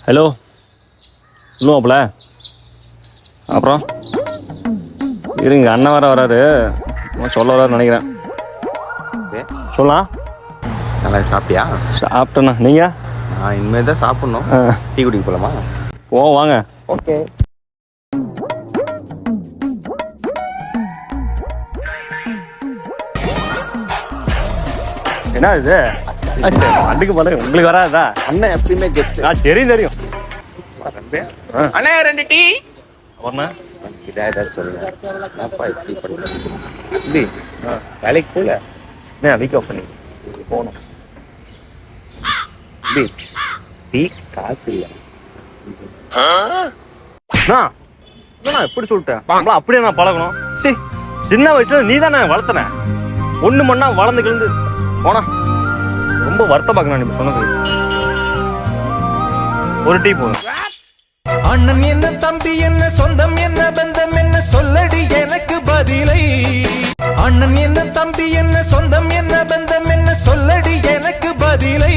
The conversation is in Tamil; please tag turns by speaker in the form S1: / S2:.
S1: ஹலோ சொல்லுவாப்புல. அப்புறம் இருங்க, அண்ணன் வேற வராரு, சொல்ல வராருன்னு நினைக்கிறேன். சொல்லலாம்.
S2: நல்லா சாப்பிட்டியா?
S1: சாப்பிட்டேண்ணா. நீங்கள்?
S2: நான் இனிமேல் தான் சாப்பிட்ணும். டீ குடிக்க போகலாமா?
S1: வாங்க.
S2: ஓகே.
S1: என்ன இது? அதுக்கு பாருங்க, உங்களுக்கு வராதா?
S2: அண்ணன் எப்பயுமே கெஸ்ட்.
S1: தெரியும் தெரியும்.
S2: அண்ணே 2 டீ.
S1: ஒண்ணா
S2: இதாக சொல்லுங்க. என்னப்பா இப்படி பண்ணுறது? வேலைக்கு போகல.
S1: வீக் ஆஃப் பண்ணி போகணும்.
S2: டீ காசு இல்லை.
S1: எப்படி சொல்லிட்டேன்? நம்மளா அப்படியே நான் பழகணும். சரி, சின்ன வயசுல நீ தான் நான் வளர்த்தன. ஒண்ணு மண்ணா வளர்ந்து கிழந்து போனா ரொம்ப வருத்தமாக்கணும். நீ சொன்னது ஒரு டீ போதும்.
S3: அண்ணன் என்ன, தம்பி என்ன, சொந்தம் என்ன, பந்தம் என்ன, சொல்லடி எனக்கு பதிலை. அண்ணன் என்ன, தம்பி என்ன, சொந்தம் என்ன, பந்தம் என்ன, சொல்லடி எனக்கு பதிலை.